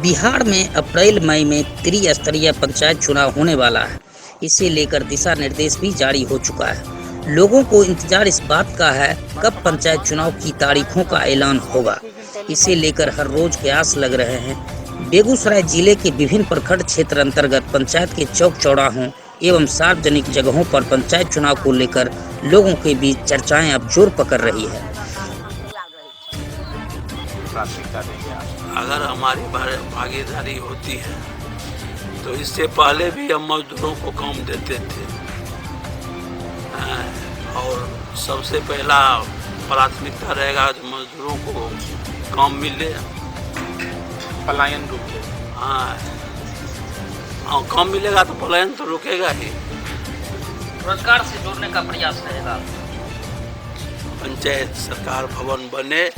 बिहार में अप्रैल मई में त्रिस्तरीय पंचायत चुनाव होने वाला है। इसे लेकर दिशा निर्देश भी जारी हो चुका है। लोगों को इंतजार इस बात का है कब पंचायत चुनाव की तारीखों का ऐलान होगा। इसे लेकर हर रोज कयास लग रहे हैं। बेगूसराय जिले के विभिन्न प्रखंड क्षेत्र अंतर्गत पंचायत के चौक चौराहों एवं सार्वजनिक जगहों पर पंचायत चुनाव को लेकर लोगों के बीच चर्चाएं अब जोर पकड़ रही है। अगर हमारी भागीदारी होती है तो इससे पहले भी हम मजदूरों को काम देते थे और सबसे पहला प्राथमिकता रहेगा जो मजदूरों को काम मिले, पलायन रुके। हाँ, काम मिलेगा तो पलायन तो रुकेगा ही। रोजगार से जोड़ने का प्रयास रहेगा। पंचायत सरकार भवन बने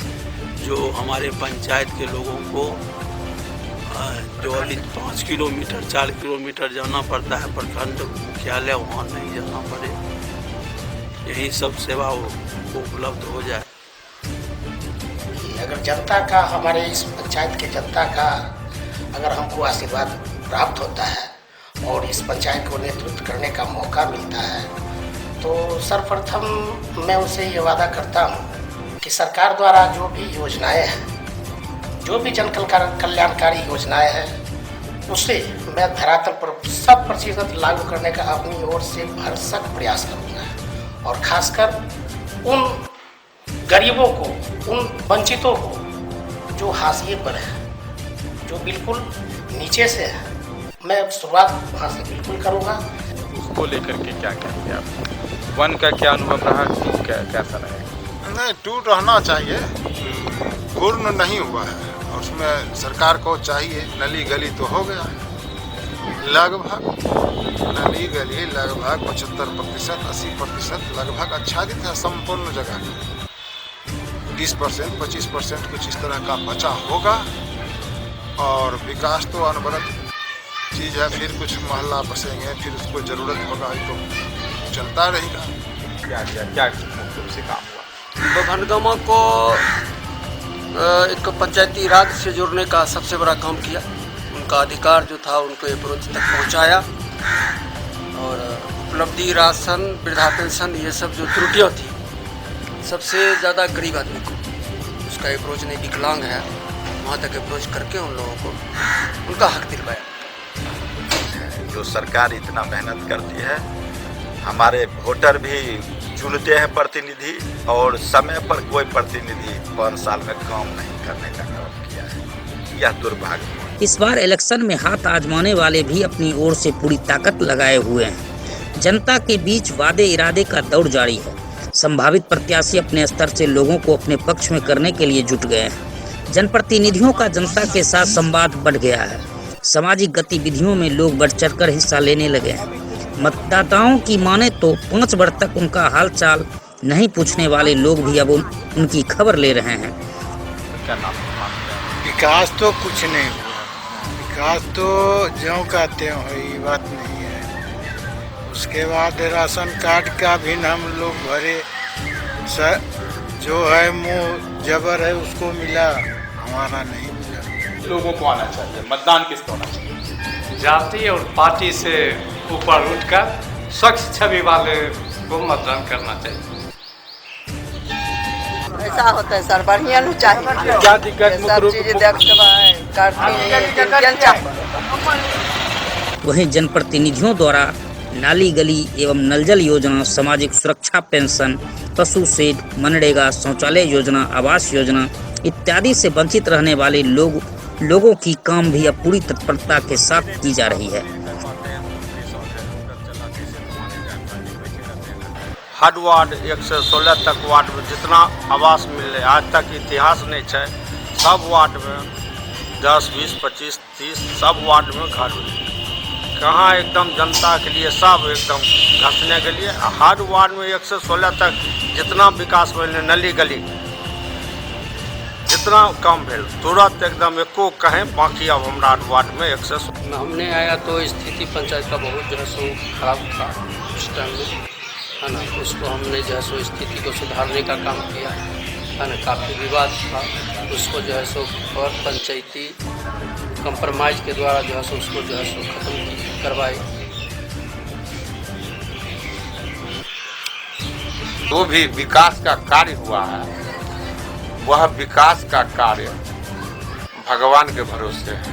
जो हमारे पंचायत के लोगों को जो अभी 5 किलोमीटर 4 किलोमीटर जाना पड़ता है प्रखंड मुख्यालय, वहाँ नहीं जाना पड़े, यही सब सेवा उपलब्ध हो जाए। अगर जनता का, हमारे इस पंचायत के जनता का अगर हमको आशीर्वाद प्राप्त होता है और इस पंचायत को नेतृत्व करने का मौका मिलता है तो सर्वप्रथम मैं उनसे ये वादा करता हूँ कि सरकार द्वारा जो भी योजनाएं हैं, जो भी जन कल्याणकारी योजनाएं हैं, उसे मैं धरातल पर 100% लागू करने का अपनी ओर से भरसक प्रयास करूँगा और खासकर उन गरीबों को, उन वंचितों को जो हाशिए पर है, जो बिल्कुल नीचे से है, मैं शुरुआत वहाँ से बिल्कुल करूँगा। उसको लेकर के क्या कहेंगे आप? वन का क्या अनुभव रहा, कैसा रहेगा? नहीं, टूट रहना चाहिए, पूर्ण नहीं हुआ है और उसमें सरकार को चाहिए। नली गली तो हो गया लगभग, नली गली लगभग 75% 80% लगभग आच्छादित है संपूर्ण जगह में। 20% 25% कुछ इस तरह का बचा होगा और विकास तो अनवरत चीज़ है। फिर कुछ मोहल्ला बसेंगे, फिर उसको ज़रूरत होगा तो चलता रहेगा। क्या मुख्य से काम हुआ? बभनगामा को एक पंचायती राज से जोड़ने का सबसे बड़ा काम किया। उनका अधिकार जो था उनको अप्रोच तक पहुंचाया और उपलब्धि, राशन, वृद्धा पेंशन, ये सब जो त्रुटियाँ थी, सबसे ज़्यादा गरीब आदमी को उसका अप्रोच नहीं, विकलांग है, वहाँ तक अप्रोच करके उन लोगों को उनका हक दिलवाया। जो सरकार इतना मेहनत करती है, हमारे वोटर भी चुनते हैं प्रतिनिधि और समय पर कोई प्रतिनिधि 5 साल में काम नहीं करने का काम किया है, यह दुर्भाग्य। इस बार इलेक्शन में हाथ आजमाने वाले भी अपनी ओर से पूरी ताकत लगाए हुए हैं। जनता के बीच वादे इरादे का दौर जारी है। संभावित प्रत्याशी अपने स्तर से लोगों को अपने पक्ष में करने के लिए जुट गए हैं। जनप्रतिनिधियों का जनता के साथ संवाद बढ़ गया है। सामाजिक गतिविधियों में लोग बढ़ चढ़कर हिस्सा लेने लगे हैं। मतदाताओं की माने तो 5 वर्ष तक उनका हालचाल नहीं पूछने वाले लोग भी अब उनकी खबर ले रहे हैं। क्या नाम? विकास तो कुछ नहीं हुआ, विकास तो ज्यों का त्यों है, ये बात नहीं है। उसके बाद राशन कार्ड का भी हम लोग भरे, जो है मुँह जबर है उसको मिला, हमारा नहीं मिला। लोगों को आना चाहिए, मतदान किसको होना चाहिए? जाति और पार्टी से ऊपर उठकर स्वच्छ छवि वाले को मतदान करना चाहिए। ऐसा होता है सर, बढ़िया नहीं चाहिए। क्या दिक्कत? वहीं जनप्रतिनिधियों द्वारा नाली गली एवं नल जल योजना, सामाजिक सुरक्षा पेंशन, पशु शेड, मनरेगा, शौचालय योजना, आवास योजना इत्यादि से वंचित रहने वाले लोगों की काम भी अब पूरी तत्परता के साथ की जा रही है। हर वार्ड 116 तक वार्ड में जितना आवास मिले आज तक इतिहास नहीं है। सब वार्ड में 10, 20, 25, 30 सब वार्ड में घर मिले। कहाँ एकदम जनता के लिए सब एकदम घसने के लिए हर वार्ड में 116 तक जितना विकास मिले, नली गली जितना काम भेल तुरंत एकदम एको कहें, बाकी अब हमारा वार्ड में 116। हमने आया तो स्थिति पंचायत का बहुत जो है सो खराब था उस टाइम में, है ना। उसको हमने जो है सो स्थिति को सुधारने का काम किया, है ना। काफ़ी विवाद था, उसको जो है सो और पंचायती कंप्रोमाइज़ के द्वारा जो है सो उसको जो है सो खत्म करवाए। जो भी विकास का कार्य हुआ है वह विकास का कार्य भगवान के भरोसे है।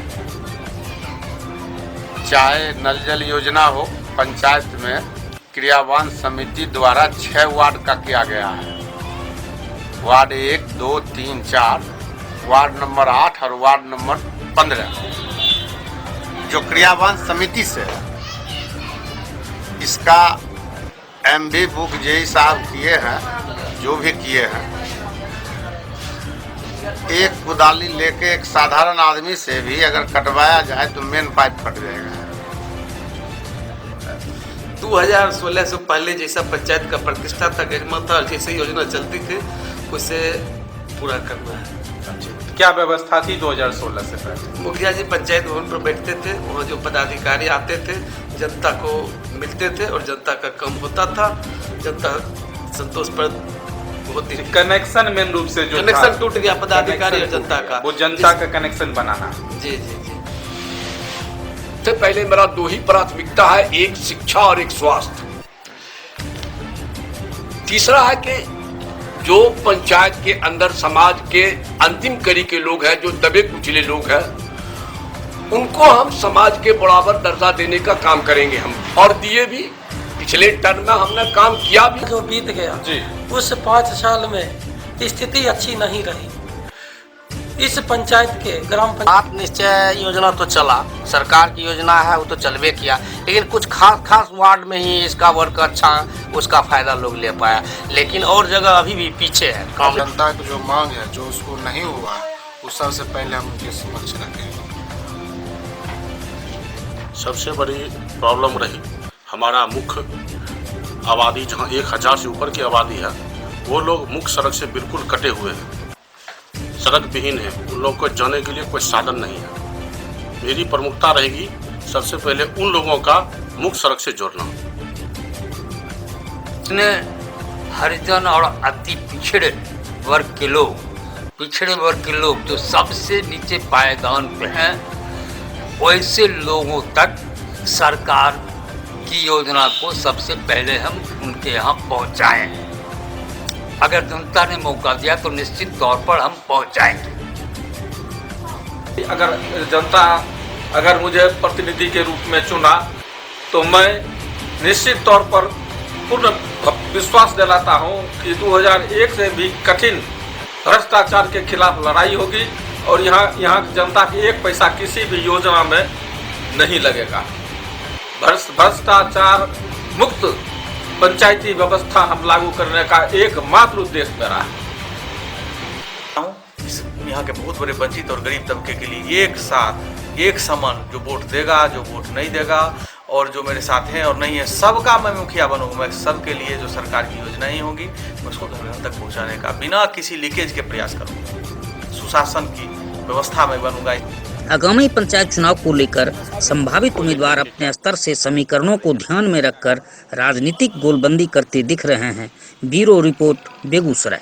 चाहे नल जल योजना हो, पंचायत में क्रियान्वयन समिति द्वारा 6 वार्ड का किया गया है। वार्ड 1, 2, 3, 4, वार्ड नंबर 8 और वार्ड नंबर 15 जो क्रियान्वयन समिति से है। इसका MB बुक जेई साहब किए हैं, जो भी किए हैं। एक कुदाली लेके एक साधारण आदमी से भी अगर कटवाया जाए तो मेन पाइप फट जाएगा। 2016 से पहले जैसा पंचायत का प्रतिष्ठा था, गरिमा था, जैसे योजना चलती थी उसे पूरा करना है। क्या व्यवस्था थी 2016 से पहले? मुखिया जी पंचायत भवन पर बैठते थे, वहाँ जो पदाधिकारी आते थे जनता को मिलते थे और जनता का काम होता था। जनता संतोष पर होती थी। कनेक्शन मेन रूप से जो कनेक्शन टूट गया पदाधिकारी और जनता का, वो जनता का कनेक्शन बनाना। जी जी जी। सबसे पहले मेरा 2 ही प्राथमिकता है, एक शिक्षा और एक स्वास्थ्य। तीसरा है कि जो पंचायत के अंदर समाज के अंतिम कड़ी के लोग हैं, जो दबे कुचले लोग हैं, उनको हम समाज के बराबर दर्जा देने का काम करेंगे हम, और दिए भी। पिछले टर्म में हमने काम किया भी। जो बीत गया जी, उस 5 साल में स्थिति अच्छी नहीं रही। इस पंचायत के ग्राम पंचायत निश्चय योजना तो चला, सरकार की योजना है वो तो चलबे किया, लेकिन कुछ खास वार्ड में ही इसका वर्क अच्छा, उसका फायदा लोग ले पाया, लेकिन और जगह अभी भी पीछे है काम। जनता की जो मांग है, जो उसको नहीं हुआ, उस सबसे पहले हम उनके समक्ष रखेंगे। सबसे बड़ी प्रॉब्लम रही हमारा मुख्य आबादी, जहाँ 1000 से ऊपर की आबादी है, वो लोग मुख्य सड़क से बिल्कुल कटे हुए हैं, सड़क विहीन है। उन लोगों को जाने के लिए कोई साधन नहीं है। मेरी प्रमुखता रहेगी सबसे पहले उन लोगों का मुख्य सड़क से जोड़ना। हरिजन और अति पिछड़े वर्ग के लोग जो सबसे नीचे पायदान पे हैं, वैसे लोगों तक सरकार की योजना को सबसे पहले हम उनके यहाँ पहुँचाएं। अगर जनता ने मौका दिया तो निश्चित तौर पर हम पहुँचाएंगे। अगर जनता अगर मुझे प्रतिनिधि के रूप में चुना तो मैं निश्चित तौर पर पूर्ण विश्वास दिलाता हूं कि 2001 से भी कठिन भ्रष्टाचार के खिलाफ लड़ाई होगी और यहाँ जनता की एक पैसा किसी भी योजना में नहीं लगेगा। भ्रष्टाचार मुक्त पंचायती व्यवस्था हम लागू करने का एकमात्र उद्देश्य मेरा है। यहाँ के बहुत बड़े वंचित और गरीब तबके के लिए एक साथ एक समान जो वोट देगा, जो वोट नहीं देगा, और जो मेरे साथ हैं और नहीं है, सबका मैं मुखिया बनूंगा। मैं सबके लिए जो सरकार की योजनाएं होंगी मैं उसको घर घर तक पहुँचाने का बिना किसी लीकेज के प्रयास करूँगा। सुशासन की व्यवस्था में बनूंगा। आगामी पंचायत चुनाव को लेकर संभावित उम्मीदवार अपने स्तर से समीकरणों को ध्यान में रखकर राजनीतिक गोलबंदी करते दिख रहे हैं। Bureau report, Begusarai.